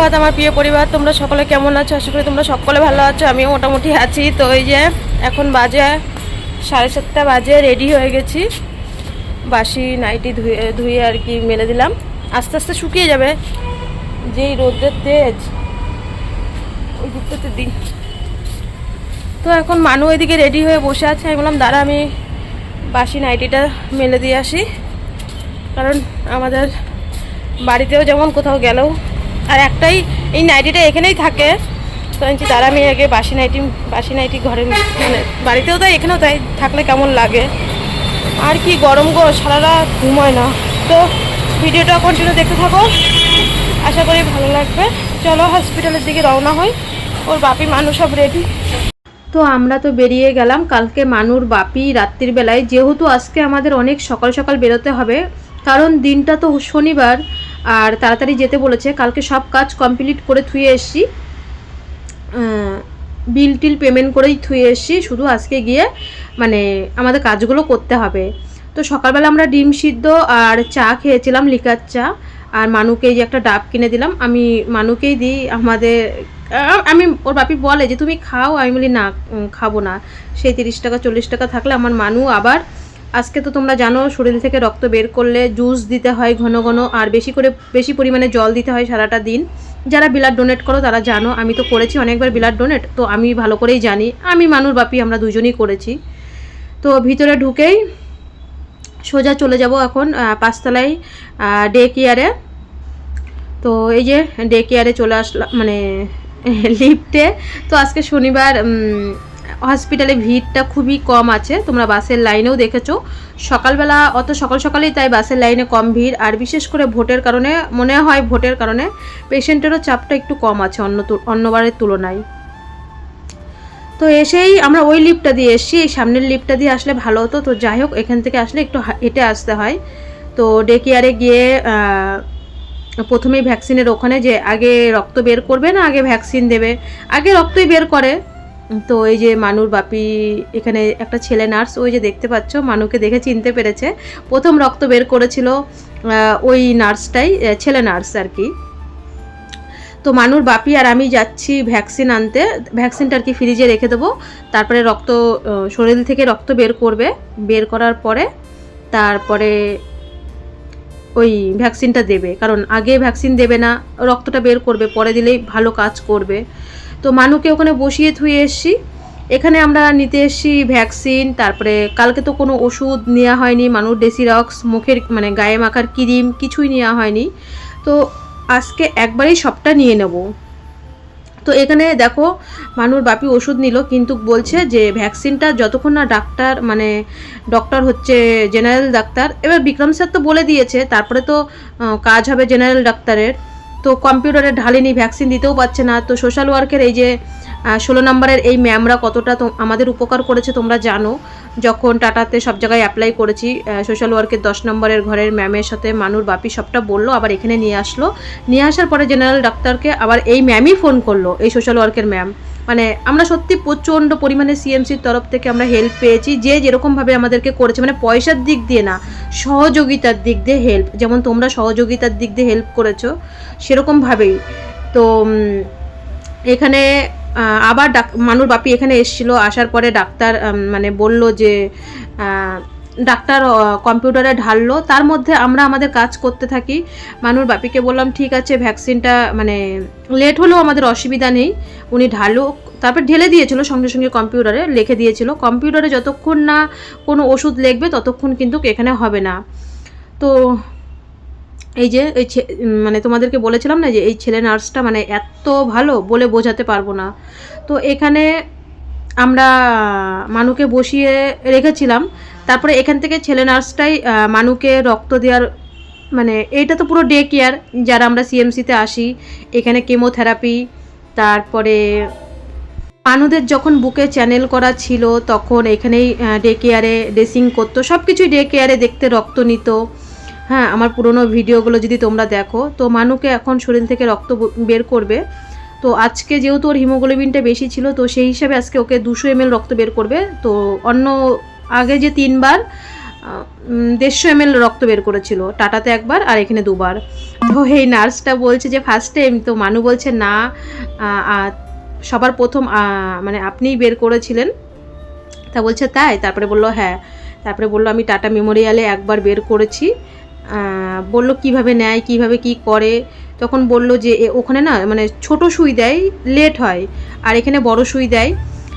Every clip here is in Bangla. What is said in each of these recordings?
সুপ্রভাত আমার প্রিয় পরিবার, তোমরা সকলে কেমন আছো? আশা করি তোমরা সকলে ভালো আছো। আমিও মোটামুটি আছি। তো এই যে এখন বাজে 7:30 বাজে, রেডি হয়ে গেছি। বাসি নাইটি ধুয়ে ধুয়ে আর কি মেলে দিলাম, আস্তে আস্তে শুকিয়ে যাবে, যেই রোদের তেজ। ওই দিকটাতে দিই। তো এখন মানু ওইদিকে রেডি হয়ে বসে আছে। আমি বললাম দাঁড়া, আমি বাসি নাইটিটা মেলে দিয়ে আসি, কারণ আমাদের বাড়িতেও যেমন কোথাও গেলেও আর একটাই এই নাইটিটা এখানেই থাকে। তো আমি তারা আমি আগে বাসি নাইটি ঘরে, মানে বাড়িতেও তাই এখানেও তাই থাকলে কেমন লাগে। আর কি গরম গো, সারা রাত ঘুম হয় না। তো ভিডিওটা কন্টিনিউ দেখতে থাকো, আশা করি ভালো লাগবে। চলো হসপিটালের দিকে রওনা হই। ওর বাপি মানু সব রেডি। তো আমরা তো বেরিয়ে গেলাম। কালকে মানুর বাপি রাত্রির বেলায়, যেহেতু আজকে আমাদের অনেক সকাল সকাল বেরোতে হবে, কারণ দিনটা তো শনিবার আর তাড়াতাড়ি যেতে বলেছে। কালকে সব কাজ কমপ্লিট করে থুয়ে এসছি, বিল টিল পেমেন্ট করেই থুয়ে এসছি, শুধু আজকে গিয়ে মানে আমাদের কাজগুলো করতে হবে। তো সকালবেলা আমরা ডিম সিদ্ধ আর চা খেয়েছিলাম, লিকার চা। আর মানুকে এই যে একটা ডাব কিনে দিলাম, আমি মানুকেই দিই। আমি ওর বাপি বলে যে তুমি খাও, আমি বলি না খাবো না। সেই 30 টাকা 40 টাকা থাকলে আমার মানু আবার, আজকে তো তোমরা জানো শরীর থেকে রক্ত বের করলে জুস দিতে হয় ঘন ঘন, আর বেশি পরিমাণে জল দিতে হয় সারাটা দিন। যারা ব্লাড ডোনেট করো তারা জানো, আমি তো করেছি অনেকবার ব্লাড ডোনেট, তো আমি ভালো করেই জানি। আমি মানুর বাপি আমরা দুজনেই করেছি। তো ভিতরে ঢুকেই সোজা চলে যাব এখন 5 তলায় ডে কেয়ারে। তো এই যে ডে কেয়ারে চলে আসলাম, মানে লিফটে। তো আজকে শনিবার, হসপিটালে ভিড়টা খুবই কম আছে, তোমরা বাসের লাইনেও দেখেছো। সকালবেলা অত সকাল সকালেই তাই বাসের লাইনে কম ভিড়, আর বিশেষ করে ভোটের কারণে মনে হয়, ভোটের কারণে পেশেন্টেরও চাপটা একটু কম আছে অন্যবারের তুলনায়। তো এসেই আমরা ওই লিফটটা দিয়ে এসেছি, এই সামনের লিফটটা দিয়ে আসলে ভালো হতো। তো যাই হোক, এখান থেকে আসলে একটু হেঁটে আসতে হয়। তো ডে কেয়ারে গিয়ে প্রথমেই ভ্যাকসিনের ওখানে, যে আগে রক্ত বের করবে না আগে ভ্যাকসিন দেবে, আগে রক্তই বের করে। তো এই যে মানুর বাপি, এখানে একটা ছেলে নার্স, ওই যে দেখতে পাচ্ছ, মানুকে দেখে চিনতে পেরেছে। প্রথম রক্ত বের করেছিল ওই নার্সটাই, ছেলে নার্স আর কি। তো মানুর বাপি আর আমি যাচ্ছি ভ্যাকসিন আনতে। ভ্যাকসিনটা আর কি ফ্রিজে রেখে দেবো, তারপরে শরীর থেকে রক্ত বের করবে। বের করার পরে তারপরে ওই ভ্যাকসিনটা দেবে, কারণ আগে ভ্যাকসিন দেবে না, রক্তটা বের করবে, পরে দিলেই ভালো কাজ করবে। তো মানুকে ওখানে বসিয়ে থুয়ে এসছি। এখানে আমরা নিতে এসছি ভ্যাকসিন, তারপরে কালকে তো কোনো ওষুধ নেওয়া হয়নি, মানুষ ডেসিরক্স, মুখের মানে গায়ে মাখার ক্রিম কিছুই নেওয়া হয়নি। তো আজকে একবারেই সবটা নিয়ে নেব। তো এখানে দেখো মানুর বাপি ওষুধ নিল, কিন্তু বলছে যে ভ্যাকসিনটা যতক্ষণ না ডক্টর হচ্ছে জেনারেল ডাক্তার, এবার বিক্রম স্যার তো বলে দিয়েছে, তারপরে তো কাজ হবে জেনারেল ডাক্তারের। তো কম্পিউটারে ঢালেনি, ভ্যাকসিন দিতেও পারছে না। তো সোশ্যাল ওয়ার্কের এই যে 16 নম্বরের এই ম্যামরা কতটা আমাদের উপকার করেছে তোমরা জানো। যখন টাটাতে সব জায়গায় অ্যাপ্লাই করেছি, সোশ্যাল ওয়ার্কের 10 নম্বরের ঘরের ম্যামের সাথে মানুর বাপি সবটা বললো, আবার এখানে নিয়ে আসলো। নিয়ে আসার পরে জেনারেল ডাক্তারকে আবার এই ম্যামই ফোন করলো, এই সোশ্যাল ওয়ার্কের ম্যাম। মানে আমরা সত্যি প্রচণ্ড পরিমাণে সিএমসির তরফ থেকে আমরা হেল্প পেয়েছি, যে যেরকমভাবে আমাদেরকে করেছে, মানে পয়সার দিক দিয়ে না, সহযোগিতার দিক দিয়ে হেল্প, যেমন তোমরা সহযোগিতার দিক দিয়ে হেল্প করেছো সেরকমভাবেই। তো এখানে আবার মানুর বাপি এখানে এসেছিল, আসার পরে ডাক্তার মানে বলল যে ডাক্তার কম্পিউটারে ঢাললো, তার মধ্যে আমরা আমাদের কাজ করতে থাকি। মানুর বাপিকে বললাম ঠিক আছে, ভ্যাকসিনটা মানে লেট হলেও আমাদের অসুবিধা নেই, উনি ঢালো। তারপর ঢেলে দিয়েছিল, সঙ্গে সঙ্গে কম্পিউটারে লিখে দিয়েছিল, কম্পিউটারে যতক্ষণ না কোনো ওষুধ লিখবে ততক্ষণ কিন্তু এখানে হবে না। তো এই যে মানে তোমাদেরকে বলেছিলাম না যে এই ছেলে নার্সটা মানে এত ভালো বলে বোঝাতে পারবো না। তো এখানে আমরা মানুকে বসিয়ে রেখেছিলাম, তারপরে এখান থেকে ছেলে নার্সটাই মানুকে রক্ত দেওয়ার, মানে এইটা তো পুরো ডে কেয়ার, যারা আমরা সিএমসিতে আসি, এখানে কেমোথেরাপি, তারপরে মানুদের যখন বুকে চ্যানেল করা ছিল তখন এখানেই ডে কেয়ারে ড্রেসিং করতো, সব কিছুই ডে কেয়ারে দেখতে, রক্ত নিত। হ্যাঁ, আমার পুরনো ভিডিওগুলো যদি তোমরা দেখো, তো মানুকে এখন শরীর থেকে রক্ত বের করবে। তো আজকে যেহেতু ওর হিমোগ্লোবিনটা বেশি ছিল, তো সেই হিসাবে আজকে ওকে 200 ml রক্ত বের করবে। তো আগে যে 3 বার 150 ml রক্ত বের করেছিল, টাটাতে একবার আর এখানে দুবার। তো এই নার্সটা বলছে যে ফার্স্ট টাইম, তো মানু বলছে না সবার প্রথম মানে আপনিই বের করেছিলেন। তা বলছে তাই? তারপরে বললো হ্যাঁ। তারপরে বললো আমি টাটা মেমোরিয়ালে একবার বের করেছি। বলল কিভাবে নেয়, কিভাবে কি করে। তখন বলল যে ওখানে না মানে ছোট সুই দেয়, লেট হয়, আর এখানে বড় সুই দেয়।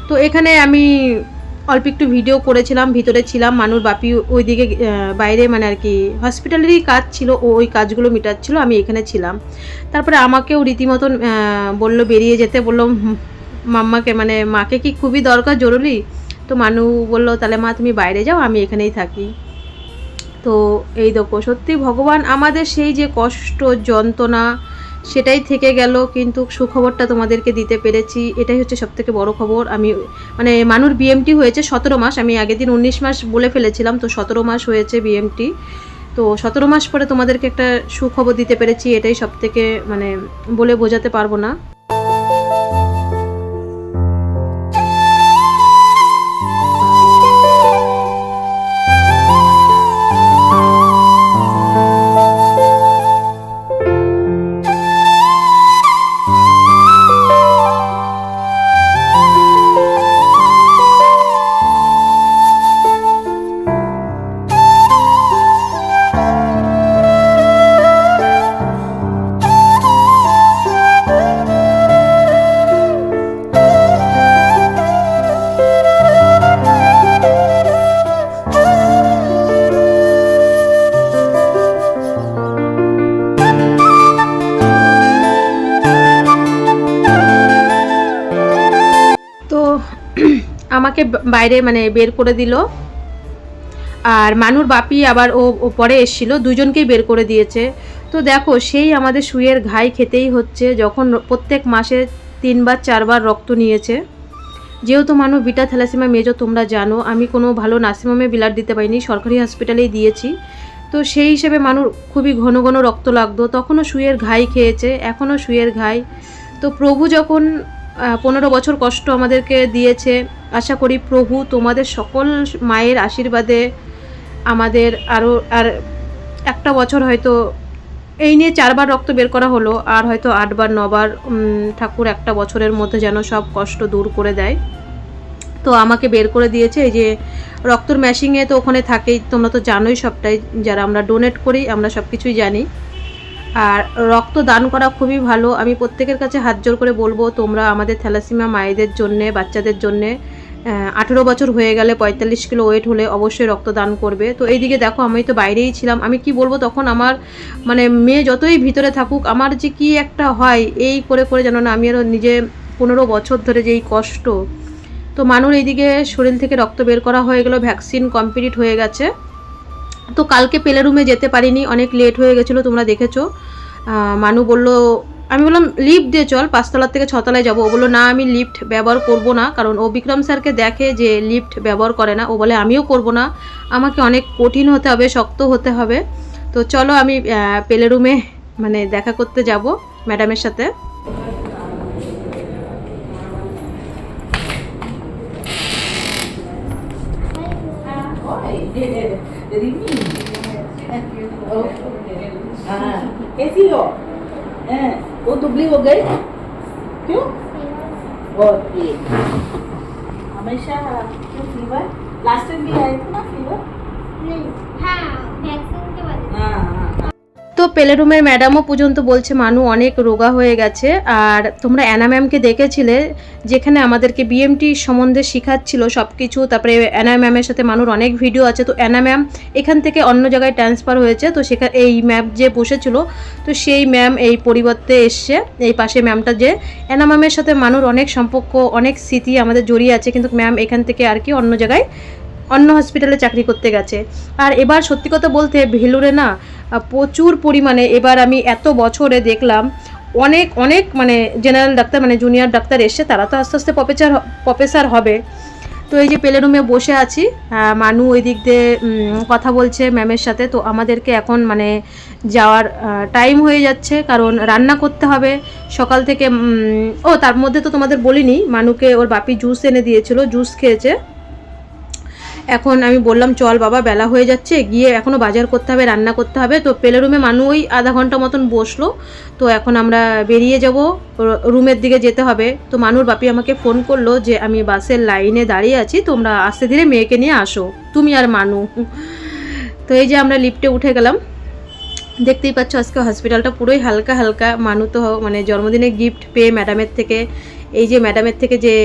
তো এখানে আমি অল্প একটু ভিডিও করেছিলাম, ভিতরে ছিলাম, মানুর বাপি ওইদিকে বাইরে মানে আর কি হসপিটালেরই কাজ ছিল, ওই কাজগুলো মিটাচ্ছিল, আমি এখানে ছিলাম। তারপরে আমাকেও রীতিমতন বলল বেরিয়ে যেতে, বলল মাম্মাকে মানে মাকে কি খুবই দরকার জরুরি? তো মানু বলল তাহলে মা তুমি বাইরে যাও, আমি এখানেই থাকি। তো এই দেখো সত্যি ভগবান আমাদের সেই যে কষ্ট যন্ত্রণা সেটাই থেকে গেল, কিন্তু সুখবরটা তোমাদেরকে দিতে পেরেছি, এটাই হচ্ছে সবথেকে বড় খবর। আমি মানে মানুর বিএমটি হয়েছে 17 মাস, আমি আগের দিন 19 মাস বলে ফেলেছিলাম, তো 17 মাস হয়েছে বিএমটি। তো 17 মাস পরে তোমাদেরকে একটা সুখবর দিতে পেরেছি, এটাই সবথেকে মানে বলে বোঝাতে পারবো না। আমাকে বাইরে মানে বের করে দিল, আর মানুর বাপি আবার ও পরে এসেছিল, দুজনকেই বের করে দিয়েছে। তো দেখো সেই আমাদের সুইয়ের ঘাই খেতেই হচ্ছে, যখন প্রত্যেক মাসে 3 বার 4 বার রক্ত নিয়েছে। যেহেতু মানু বিটা থ্যালাসেমিয়া মেজর তোমরা জানো, আমি কোনো ভালো নার্সিংহোমে ব্লাড দিতে পারিনি, সরকারি হসপিটালেই দিয়েছি। তো সেই হিসেবে মানুর খুবই ঘন ঘন রক্ত লাগতো, তখনও সুইয়ের ঘাই খেয়েছে, এখনও সুইয়ের ঘাই। তো প্রভু যখন 15 বছর কষ্ট আমাদেরকে দিয়েছে, আশা করি প্রভু তোমাদের সকল মায়ের আশীর্বাদে আমাদের আর একটা বছর, হয়তো এই নিয়ে 4 বার রক্ত বের করা হলো, আর হয়তো 8 বার 9 বার, ঠাকুর একটা বছরের মধ্যে যেন সব কষ্ট দূর করে দেয়। তো আমাকে বের করে দিয়েছে, এই যে রক্তর ম্যাশিংয়ে তো ওখানে থাকেই, তোমরা তো জানোই সবটাই, যারা আমরা ডোনেট করি আমরা সব কিছুই জানি। আর রক্ত দান করা খুবই ভালো, আমি প্রত্যেকের কাছে হাত জোর করে বলবো তোমরা আমাদের থ্যালাসেমিয়া মায়েদের জন্যে, বাচ্চাদের জন্যে 18 বছর হয়ে গেলে 45 কিলো ওয়েট হলে অবশ্যই রক্তদান করবে। তো এইদিকে দেখো আমি তো বাইরেই ছিলাম, আমি কি বলবো, তখন আমার মানে মেয়ে যতই ভিতরে থাকুক আমার যে কি একটা হয়, এই করে করে জানো না, আমি আরও নিজে 15 বছর ধরে যেই কষ্ট। তো মানুর এইদিকে শরীর থেকে রক্ত বের করা হয়ে গেল, ভ্যাকসিন কমপ্লিট হয়ে গেছে। তো কালকে পেলে রুমে যেতে পারিনি, অনেক লেট হয়ে গেছিলো, তোমরা দেখেছো। মানু বলল, আমি বললাম লিফট দিয়ে চল, 5 তলার থেকে 6 তলায় যাবো। ও বললো না আমি লিফট ব্যবহার করব না, কারণ ও বিক্রম স্যারকে দেখে যে লিফট ব্যবহার করে না, ও বলে আমিও করব না, আমাকে অনেক কঠিন হতে হবে, শক্ত হতে হবে। তো চলো আমি পেলে রুমে মানে দেখা করতে যাব ম্যাডামের সাথে। कैसी हो? वो दुबली हो गई क्यों? बहुत हमेशा क्यों फीवर? लास्ट टाइम भी आए थे ना फीवर? नहीं, हाँ वैक्सीन के वजह से। हाँ हाँ তো পেলে রুমের ম্যাডামও পর্যন্ত বলছে মানু অনেক রোগা হয়ে গেছে। আর তোমরা অ্যানা ম্যামকে দেখেছিলে, যেখানে আমাদেরকে বিএমটি সম্বন্ধে শেখাচ্ছিল সব কিছু। তারপরে অ্যানা ম্যামের সাথে মানুর অনেক ভিডিও আছে। তো অ্যানা ম্যাম এখান থেকে অন্য জায়গায় ট্রান্সফার হয়েছে, তো সেখানে এই ম্যাম যে বসেছিল, তো সেই ম্যাম এই পরিবর্তে এসছে। এই পাশে ম্যামটা, যে অ্যানা ম্যামের সাথে মানুর অনেক সম্পর্ক, অনেক স্মৃতি আমাদের জড়িয়ে আছে, কিন্তু ম্যাম এখান থেকে আর কি অন্য জায়গায় অন্য হসপিটালে চাকরি করতে গেছে। আর এবার সত্যি কথা বলতে ভেলুরে না প্রচুর পরিমাণে, এবার আমি এত বছরে দেখলাম অনেক অনেক মানে জেনারেল ডাক্তার মানে জুনিয়র ডাক্তার এসে, তারা তো আস্তে আস্তে প্রফেসর হবে। তো এই যে পেলে রুমে বসে আছি, মানু ওই দিক দিয়ে কথা বলছে ম্যামের সাথে। তো আমাদেরকে এখন মানে যাওয়ার টাইম হয়ে যাচ্ছে, কারণ রান্না করতে হবে সকাল থেকে। তার মধ্যে তো তোমাদের বলিনি, মানুকে ওর বাপি জুস এনে দিয়েছিল, জুস খেয়েছে। এখন আমি বললাম চল বাবা, বেলা হয়ে যাচ্ছে, গিয়ে এখনও বাজার করতে হবে, রান্না করতে হবে। তো প্লে রুমে মানু ওই আধা ঘন্টা মতন বসলো। তো এখন আমরা বেরিয়ে যাব, রুমের দিকে যেতে হবে। তো মানুর বাপি আমাকে ফোন করলো যে আমি বাসের লাইনে দাঁড়িয়ে আছি, তোমরা আস্তে ধীরে মেয়েকে নিয়ে আসো, তুমি আর মানু। তো এই যে আমরা লিফটে উঠে গেলাম। দেখতেই পাচ্ছ আজকে হসপিটালটা পুরোই হালকা হালকা। মানু তো মানে জন্মদিনে গিফট পেয়ে ম্যাডামের থেকে, এই যে ম্যাডামের থেকে যে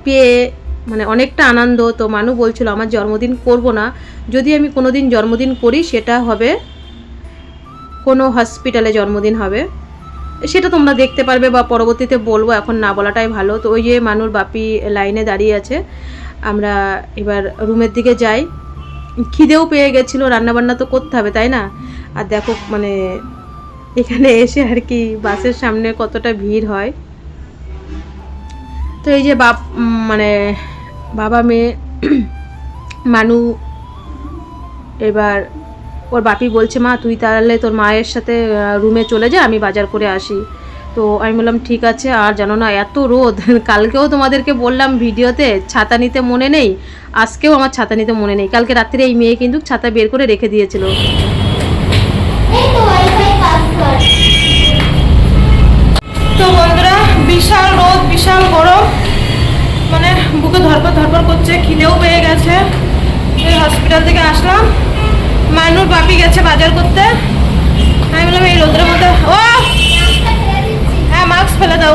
পেয়ে মানে অনেকটা আনন্দ। তো মানু বলছিল আমার জন্মদিন করব না, যদি আমি কোনো দিন জন্মদিন করি সেটা হবে কোনো হসপিটালে জন্মদিন হবে, সেটা তোমরা দেখতে পারবে বা পরবর্তীতে বলবো, এখন না বলাটাই ভালো। তো ওই যে মানুর বাপি লাইনে দাঁড়িয়ে আছে, আমরা এবার রুমের দিকে যাই। খিদেও পেয়ে গেছিলো, রান্নাবান্না তো করতে হবে তাই না। আর দেখো মানে এখানে এসে আর কি বাসের সামনে কতটা ভিড় হয়। তো এই যে মানে বাবা মেয়ে মানু, এবার ওর বাপি বলছে মা তুই তাহলে তোর মায়ের সাথে রুমে চলে যা, আমি বাজার করে আসি। তো আমি বললাম ঠিক আছে। আর জানো না এত রোদ, কালকেও তোমাদেরকে বললাম ভিডিওতে ছাতা নিতে মনে নেই, আজকেও আমার ছাতা নিতে মনে নেই। কালকে রাত্রে এই মেয়ে কিন্তু ছাতা বের করে রেখে দিয়েছিল। তো বন্ধুরা বিশাল রোদ, বিশাল গরম, মানে বুকে ধরপর ধরপর করছে, খিদেও পেয়ে গেছে। এই হসপিটাল থেকে আসলাম, মানুর বাপি গেছে বাজার করতে। আমি বললাম এই রোদের মধ্যে, ও হ্যাঁ মাস্ক ফেলে দাও।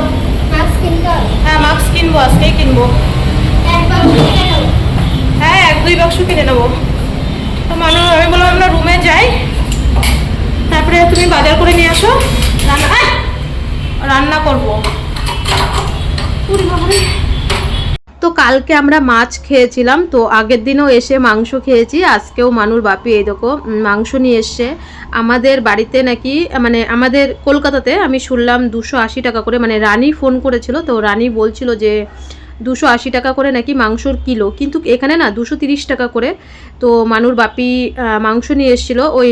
হ্যাঁ মাস্ক কিনবো, আজকেই কিনবো। হ্যাঁ 1-2 বাক্স কিনে নেবো। তো আমি বললাম আমরা রুমে যাই, তারপরে তুমি বাজার করে নিয়ে আসো, রান্না করবো। তো কালকে আমরা মাছ খেয়েছিলাম, তো আগের দিনও এসে মাংস খেয়েছি, আজকেও মানুর বাপি এই দেখো মাংস নিয়ে এসছে। আমাদের বাড়িতে নাকি মানে আমাদের কলকাতাতে আমি শুনলাম 280 টাকা করে, মানে রানী ফোন করেছিল, তো রানী বলছিল যে 280 টাকা করে নাকি মাংসর কিলো, কিন্তু এখানে না 230 টাকা করে। তো মানুর বাপি মাংস নিয়ে এসেছিলো, ওই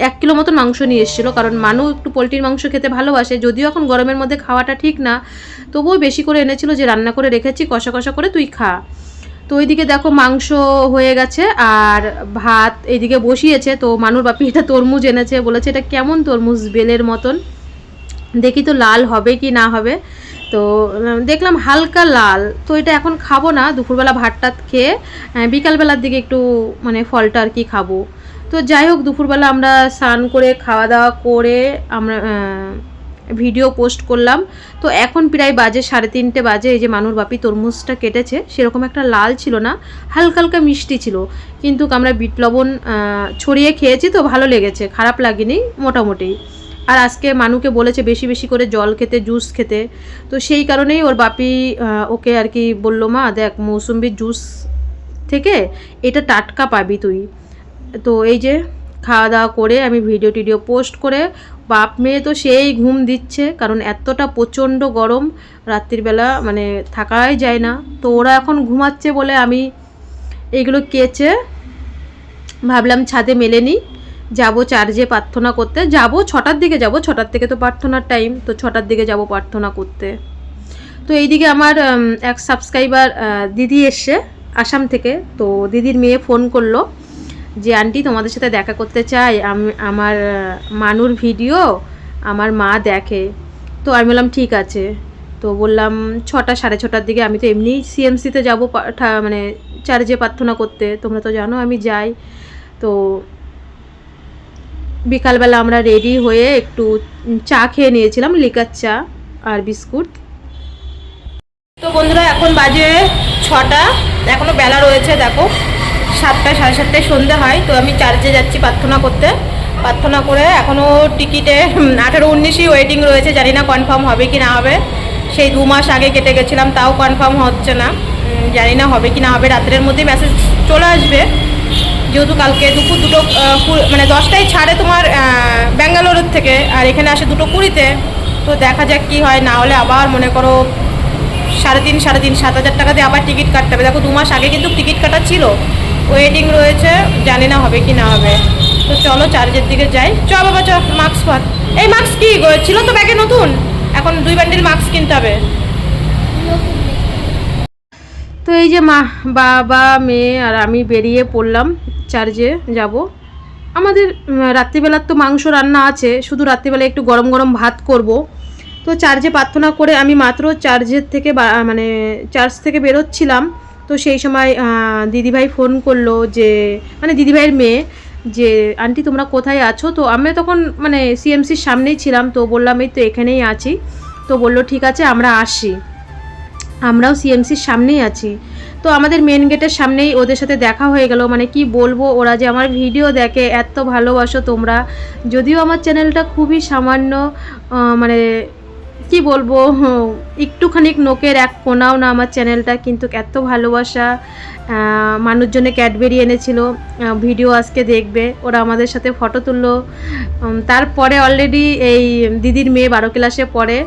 1 কিলো মতন মাংস নিয়ে এসেছিলো, কারণ মানু একটু পোলট্রির মাংস খেতে ভালোবাসে, যদিও এখন গরমের মধ্যে খাওয়াটা ঠিক না, তবুও বেশি করে এনেছিল যে রান্না করে রেখেছি কষা কষা করে তুই খা। তো ওইদিকে দেখো মাংস হয়ে গেছে আর ভাত এইদিকে বসিয়েছে। তো মানুর বাপি এটা তরমুজ এনেছে, বলেছে এটা কেমন তরমুজ, বেলের মতন, দেখি তো লাল হবে কি না হবে। তো দেখলাম হালকা লাল, তো এটা এখন খাবো না, দুপুরবেলা ভাত টাত খেয়ে বিকালবেলার দিকে একটু মানে ফলটা আর কি খাবো। তো যাই হোক দুপুরবেলা আমরা স্নান করে খাওয়া দাওয়া করে আমরা ভিডিও পোস্ট করলাম। তো এখন প্রায় বাজে 3:30 বাজে। এই যে মানুর বাপি তরমুজটা কেটেছে, সেরকম একটা লাল ছিল না, হালকা হালকা মিষ্টি ছিল, কিন্তু আমরা বিট লবণ ছড়িয়ে খেয়েছি, তো ভালো লেগেছে, খারাপ লাগেনি মোটামুটি। আর আজকে মানুকে বলেছে বেশি বেশি করে জল খেতে, জুস খেতে, তো সেই কারণেই ওর বাপি ওকে আর কি বললো মা দেখ মৌসুম্বির জুস থেকে এটা টাটকা পাবি তুই। তো এই যে খাওয়া দাওয়া করে আমি ভিডিও টিডিও পোস্ট করে, বাপ মেয়ে তো সেই ঘুম দিচ্ছে, কারণ এতটা প্রচণ্ড গরম রাত্রিবেলা মানে থাকাই যায় না। তো ওরা এখন ঘুমাচ্ছে বলে আমি এইগুলো কেচে ভাবলাম ছাদে মেলে নিই, যাবো চার্জে প্রার্থনা করতে, যাবো 6টার দিকে যাব, 6টার থেকে তো প্রার্থনার টাইম, তো 6টার দিকে যাব প্রার্থনা করতে। তো এইদিকে আমার এক সাবস্ক্রাইবার দিদি এসছে আসাম থেকে, তো দিদির মেয়ে ফোন করলো যে আন্টি তোমাদের সাথে দেখা করতে চাই, আমার মানুর ভিডিও আমার মা দেখে। তো আমি বললাম ঠিক আছে। তো বললাম 6টা 6:30টার দিকে, আমি তো এমনি সিএমসিতে যাবো মানে চার্জে প্রার্থনা করতে, তোমরা তো জানো আমি যাই। তো বিকালবেলা আমরা রেডি হয়ে একটু চা খেয়ে নিয়েছিলাম, লিকার চা আর বিস্কুট। তো বন্ধুরা এখন বাজে 6টা, এখনও বেলা রয়েছে, দেখো 7টা 7:30টায় সন্ধে হয়। তো আমি চার্জে যাচ্ছি প্রার্থনা করতে, প্রার্থনা করে এখনও টিকিটে 18-19ই ওয়েটিং রয়েছে, জানি না কনফার্ম হবে কি না হবে। সেই 2 মাস আগে কেটে গেছিলাম, তাও কনফার্ম হচ্ছে না, জানি না হবে কি না হবে। রাত্রের মধ্যেই মেসেজ চলে আসবে, যেহেতু কালকে দুপুর 2টো মানে 10টায় ছাড়ে তোমার ব্যাঙ্গালোরের থেকে, আর এখানে আসে 2:20-তে। তো দেখা যাক কি হয়, না হলে আবার মনে করো 3.5 7,000 টাকা দিয়ে আবার টিকিট কাটতে হবে। দেখো 2 মাস আগে কিন্তু টিকিট কাটা ছিল, ওয়েটিং রয়েছে, জানি না হবে কি না হবে। তো চলো চার্জের দিকে যাই। চ বাবা চ, মাস্ক পর। এই মাস্ক কি ছিল তো ব্যাগে নতুন, এখন 2 বান্ডিল মাস্ক কিনতে হবে। তো এই যে মা, বাবা, মেয়ে আর আমি বেরিয়ে পড়লাম, চার্চে যাব। আমাদের রাত্রিবেলার তো মাংস রান্না আছে, শুধু রাত্রিবেলা একটু গরম গরম ভাত করব। তো চার্চে প্রার্থনা করে আমি মাত্র চার্চের থেকে মানে চার্চ থেকে বেরোচ্ছিলাম। তো সেই সময় দিদিভাই ফোন করলো, যে মানে দিদিভাইয়ের মেয়ে, যে আন্টি তোমরা কোথায় আছো। তো আমি তখন মানে সিএমসির সামনেই ছিলাম, তো বললাম এই তো এখানেই আছি। তো বললো ঠিক আছে আমরা আসি। আমরাও সিএমসির সামনেই আছি। তো আমাদের মেন গেটের সামনেই ওদের সাথে দেখা হয়ে গেল। মানে কি বলবো, ওরা যে আমার ভিডিও দেখে, এত ভালোবাসো তোমরা। যদিও আমার চ্যানেলটা খুবই সামান্য, মানে কি বলবো, একটুখানি নোকের এক কোনাও না আমার চ্যানেলটা, কিন্তু এত ভালোবাসা। মানুষজনে ক্যাডবেরি এনেছিল, ভিডিও আজকে দেখবে। ওরা আমাদের সাথে ফটো তুললো। তারপরে অলরেডি এই দিদির মেয়ে 12 ক্লাসে পড়ে,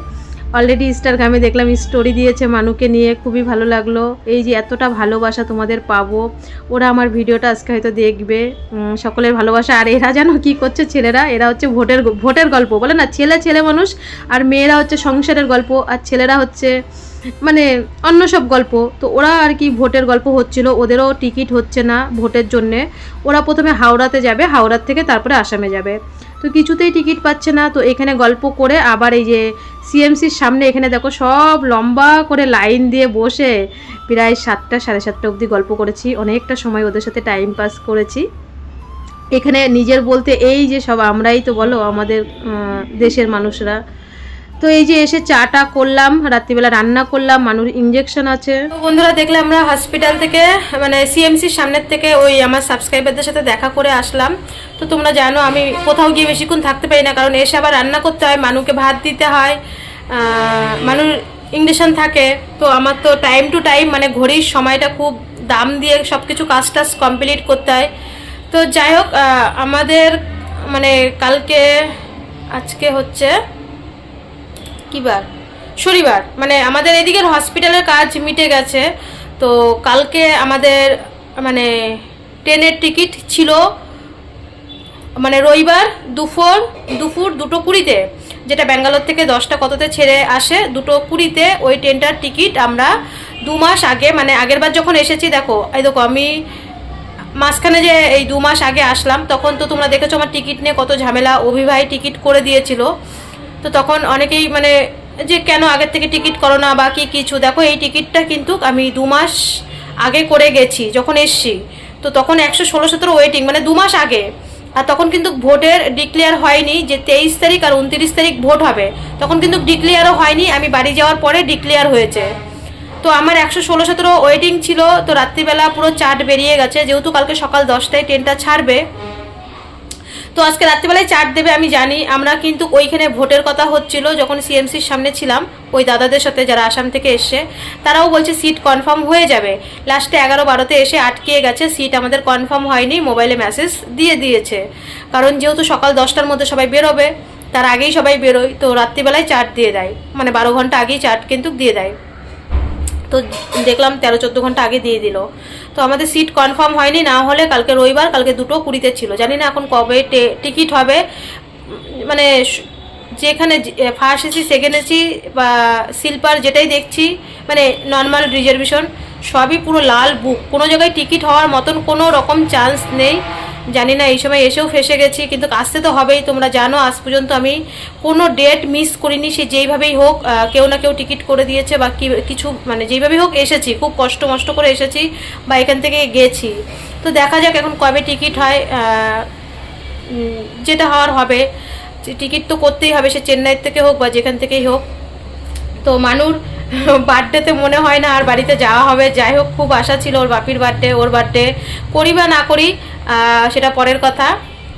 অলরেডি ইনস্টাগ্রামে দেখলাম স্টোরি দিয়েছে মানুকে নিয়ে, খুবই ভালো লাগলো। এই যে এতটা ভালোবাসা তোমাদের পাবো, ওরা আমার ভিডিওটা আজকে হয়তো দেখবে। সকলের ভালোবাসা। আর এরা জানো কি করছে ছেলেরা, এরা হচ্ছে ভোটের গল্প বলে না, ছেলে মানুষ, আর মেয়েরা হচ্ছে সংসারের গল্প, আর ছেলেরা হচ্ছে মানে অন্য সব গল্প। তো ওরা আর কি ভোটের গল্প হচ্ছিল, ওদেরও টিকিট হচ্ছে না ভোটের জন্যে। ওরা প্রথমে হাওড়াতে যাবে, হাওড়ার থেকে তারপরে আসামে যাবে। তো কিছুতেই টিকিট পাচ্ছে না। তো এখানে গল্প করে আবার এই যে সিএমসির সামনে এখানে দেখো সব লম্বা করে লাইন দিয়ে বসে প্রায় 7টা 7:30 অবধি গল্প করেছি। অনেকটা সময় ওদের সাথে টাইম পাস করেছি। এখানে নিজের বলতে এই যে সব আমরাই তো বলো, আমাদের দেশের মানুষরা। তো এই যে এসে চাটা করলাম, রাত্রিবেলা রান্না করলাম, মানুষ ইঞ্জেকশন আছে। তো বন্ধুরা দেখলে আমরা হসপিটাল থেকে মানে সিএমসির সামনের থেকে ওই আমার সাবস্ক্রাইবারদের সাথে দেখা করে আসলাম। তো তোমরা জানো আমি কোথাও গিয়ে বেশিক্ষণ থাকতে পারি না, কারণ এসে আবার রান্না করতে হয়, মানুকে ভাত দিতে হয়, মানুষ ইঞ্জেকশন থাকে। তো আমার তো টাইম টু টাইম মানে ঘড়ির সময়টা খুব দাম দিয়ে সব কিছু কাজ টাজ কমপ্লিট করতে হয়। তো যাই হোক, আমাদের মানে কালকে, আজকে হচ্ছে কিবার, শনিবার, মানে আমাদের এদিকের হসপিটালের কাজ মিটে গেছে। তো কালকে আমাদের মানে ট্রেনের টিকিট ছিল মানে রবিবার দুপুর 2:20-তে, যেটা ব্যাঙ্গালোর থেকে 10টা কততে ছেড়ে আসে, 2:20-তে ওই ট্রেনটার টিকিট আমরা 2 মাস আগে, মানে আগের বার যখন এসেছি, দেখো এই দেখো আমি মাঝখানে যে এই 2 মাস আগে আসলাম, তখন তো তোমরা দেখেছো আমার টিকিট নিয়ে কত ঝামেলা, অভিভাই টিকিট করে দিয়েছিল। তো তখন অনেকেই মানে যে কেন আগের থেকে টিকিট করো না বা কিছু, দেখো এই টিকিটটা কিন্তু আমি 2 মাস আগে করে গেছি যখন এসছি। তো তখন 116-17 ওয়েটিং, মানে 2 মাস আগে। আর তখন কিন্তু ভোটের ডিক্লেয়ার হয়নি যে 23 তারিখ আর 29 তারিখ ভোট হবে, তখন কিন্তু ডিক্লেয়ারও হয়নি, আমি বাড়ি যাওয়ার পরে ডিক্লেয়ার হয়েছে। তো আমার 116-17 ওয়েটিং ছিল। তো রাত্রিবেলা পুরো চার্ট বেরিয়ে গেছে, যেহেতু কালকে সকাল 10টায় ট্রেনটা ছাড়বে। তো আজকে রাত্রিবেলায় চার্ট দেবে আমি জানি। আমরা কিন্তু ওইখানে ভোটের কথা হচ্ছিল যখন সিএমসির সামনে ছিলাম, ওই দাদাদের সাথে যারা আসাম থেকে এসছে, তারাও বলছে সিট কনফার্ম হয়ে যাবে। লাস্টে 11-12তে এসে আটকে গেছে, সিট আমাদের কনফার্ম হয়নি, মোবাইলে মেসেজ দিয়ে দিয়েছে। কারণ যেহেতু সকাল 10টার মধ্যে সবাই বেরোবে, তার আগেই সবাই বেরোয়, তো রাত্রিবেলায় চার্ট দিয়ে দেয়, মানে 12 ঘন্টা আগেই চার্ট কিন্তু দিয়ে দেয়। তো দেখলাম 13-14 ঘন্টা আগে দিয়ে দিল। তো আমাদের সিট কনফার্ম হয়নি, না হলে কালকে রবিবার, কালকে 2:20-তে ছিল। জানি না এখন কবে টিকিট হবে। মানে যেখানে ফার্স্ট এসি, সেকেন্ড এসি বা স্লিপার যেটাই দেখছি, মানে নর্মাল রিজার্ভেশন সবই পুরো লাল বুক, কোনো জায়গায় টিকিট হওয়ার মতন কোনো রকম চান্স নেই। জানি না এই সময় এসেও ফেসে গেছি, কিন্তু আসতে তো হবেই। তোমরা জানো আজ পর্যন্ত আমি কোনো ডেট মিস করিনি, সে যেইভাবেই হোক কেউ না কেউ টিকিট করে দিয়েছে বা কিছু, মানে যেইভাবেই হোক এসেছি, খুব কষ্ট করে এসেছি বা এখান থেকে গেছি। তো দেখা যাক এখন কবে টিকিট হয়, যেটা হওয়ার হবে। টিকিট তো করতেই হবে, সে চেন্নাইয়ের থেকে হোক বা যেখান থেকেই হোক। তো মানুর বার্থডেতে মনে হয় না আর বাড়িতে যাওয়া হবে। যাই হোক, খুব আশা ছিল ওর বাপির বার্থডে, ওর বার্থডে করি বা না করি সেটা পরের কথা।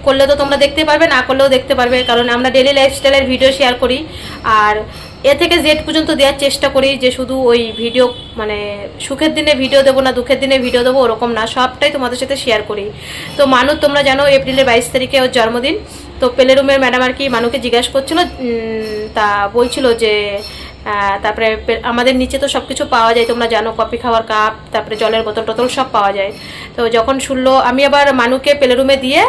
করলে তো তোমরা দেখতে পারবে, না করলেও দেখতে পারবে, কারণ আমরা ডেলি লাইফস্টাইলের ভিডিও শেয়ার করি। আর এ থেকে জেড পর্যন্ত দেওয়ার চেষ্টা করি, যে শুধু ওই ভিডিও মানে সুখের দিনে ভিডিও দেবো না, দুঃখের দিনে ভিডিও দেবো, ওরকম না, সবটাই তোমাদের সাথে শেয়ার করি। তো মানু তোমরা জানো এপ্রিলের 22 তারিখে ওর জন্মদিন। তো প্লে রুমের ম্যাডাম আর কি মানুকে জিজ্ঞাসা করছিল, তা বলছিল যে তারপরে আমাদের নিচে তো সব কিছু পাওয়া যায়, তোমরা জানো, কফি খাওয়ার কাপ, তারপরে জলের বোতল টোতল সব পাওয়া যায়। তো যখন শুনলো, আমি আবার মানুকে প্লে রুমে দিয়ে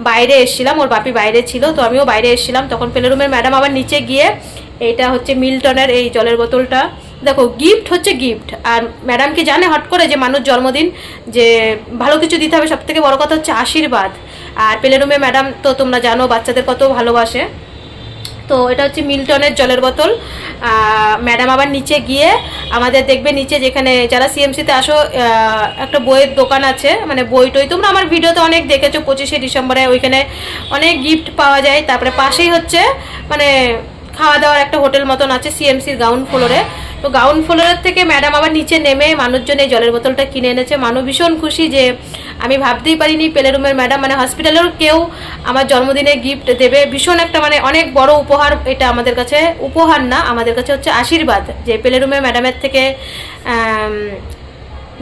বাইরে এসেছিলাম, ওর বাপি বাইরে ছিল, তো আমিও বাইরে এসেছিলাম। তখন প্লে রুমের ম্যাডাম আবার নিচে গিয়ে, এইটা হচ্ছে মিল্টনের এই জলের বোতলটা দেখো গিফট হচ্ছে গিফট, আর ম্যাডাম কি জানে হট করে যে মানুষ জন্মদিন যে ভালো কিছু দিতে হবে, সব থেকে বড় কথা হচ্ছে আশীর্বাদ। আর প্লে রুমে ম্যাডাম তো তোমরা জানো বাচ্চাদের কত ভালোবাসে। তো এটা হচ্ছে মিল্টনের জলের বোতল। ম্যাডাম আবার নিচে গিয়ে আমাদের দেখবে নিচে যেখানে যারা সিএমসিতে আসো একটা বইয়ের দোকান আছে, মানে বই টই তোমরা আমার ভিডিওতে অনেক দেখেছো, 25শে ডিসেম্বরে ওইখানে অনেক গিফট পাওয়া যায়। তারপরে পাশেই হচ্ছে মানে খাওয়া দাওয়ার একটা হোটেল মতন আছে সিএমসির গ্রাউন্ড ফ্লোরে। তো গ্রাউন্ড ফ্লোরের থেকে ম্যাডাম আবার নিচে নেমে মানুষজন এই জলের বোতলটা কিনে এনেছে। মানুষ ভীষণ খুশি, যে আমি ভাবতেই পারিনি প্লে রুমের ম্যাডাম মানে হসপিটালের কেউ আমার জন্মদিনে গিফট দেবে। ভীষণ একটা মানে অনেক বড় উপহার এটা আমাদের কাছে, উপহার না আমাদের কাছে হচ্ছে আশীর্বাদ, যে প্লে রুমের ম্যাডামের থেকে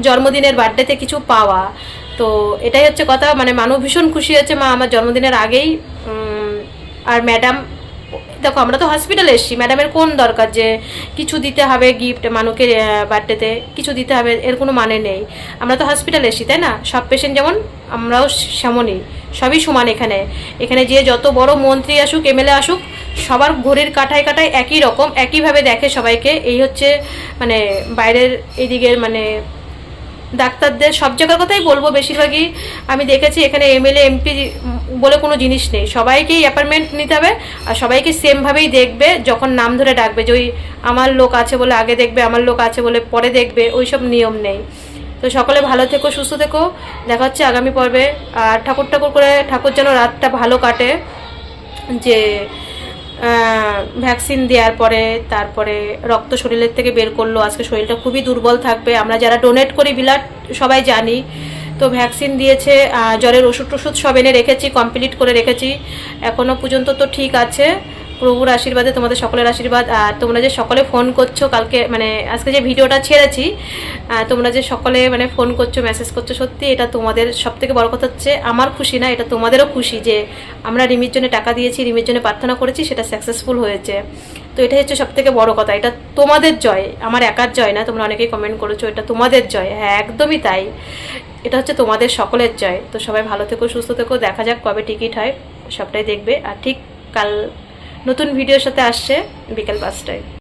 জন্মদিনের বার্থডেতে কিছু পাওয়া। তো এটাই হচ্ছে কথা, মানে মানুষ ভীষণ খুশি হয়েছে মা আমার জন্মদিনের আগেই। আর ম্যাডাম দেখো আমরা তো হসপিটালে এসেছি, ম্যাডামের কোন দরকার যে কিছু দিতে হবে গিফট মানুষকে বার্থডেতে কিছু দিতে হবে, এর কোনো মানে নেই। আমরা তো হসপিটালে এসেছি তাই না, সব পেশেন্ট যেমন আমরাও সেমনই, সবই সমান। এখানে এখানে যে যত বড় মন্ত্রী আসুক এমএলএ আসুক সবার ঘড়ির কাঁটায় কাঁটায় একই রকম, একইভাবে দেখে সবাইকে। এই হচ্ছে মানে বাইরের এদিকের মানে ডাক্তারদের সব জায়গার কথাই বলবো, বেশিরভাগই আমি দেখেছি এখানে এমএলএ এমপি বলে কোনো জিনিস নেই, সবাইকেই অ্যাপয়েন্টমেন্ট নিতে হবে আর সবাইকে সেমভাবেই দেখবে। যখন নাম ধরে ডাকবে যে ওই আমার লোক আছে বলে আগে দেখবে, আমার লোক আছে বলে পরে দেখবে, ওইসব নিয়ম নেই। তো সকলে ভালো থেকো, সুস্থ থেকো, দেখা হচ্ছে আগামী পর্বে। আর ঠাকুর করে ঠাকুর যেন রাতটা ভালো কাটে, যে ভ্যাকসিন দেওয়ার পরে তারপরে রক্ত শরীরের থেকে বের করলো, আজকে শরীরটা খুবই দুর্বল থাকবে। আমরা যারা ডোনেট করি ব্লাড সবাই জানি। তো ভ্যাকসিন দিয়েছে, জ্বরের ওষুধ সব এনে রেখেছি, কমপ্লিট করে রেখেছি, এখনও পর্যন্ত তো ঠিক আছে। প্রভুর আশীর্বাদে, তোমাদের সকলের আশীর্বাদ। আর তোমরা যে সকলে ফোন করছো কালকে মানে আজকে যে ভিডিওটা ছেড়েছি, তোমরা যে সকলে মানে ফোন করছো মেসেজ করছো, সত্যি এটা তোমাদের সব থেকে বড় কথা হচ্ছে আমার খুশি না, এটা তোমাদেরও খুশি যে আমরা রিমির জন্য টাকা দিয়েছি, রিমির জন্য প্রার্থনা করেছি, সেটা সাকসেসফুল হয়েছে। তো এটাই হচ্ছে সব থেকে বড় কথা, এটা তোমাদের জয়, আমার একার জয় না। তোমরা অনেকেই কমেন্ট করেছো এটা তোমাদের জয়, হ্যাঁ একদমই তাই, এটা হচ্ছে তোমাদের সকলের জয়। তো সবাই ভালো থেকো, সুস্থ থেকো, দেখা যাক কবে টিকিট হয়, সবটাই দেখবে। আর ঠিক কাল নতুন ভিডিওর সাথে আসছে বিকেল 5টায়।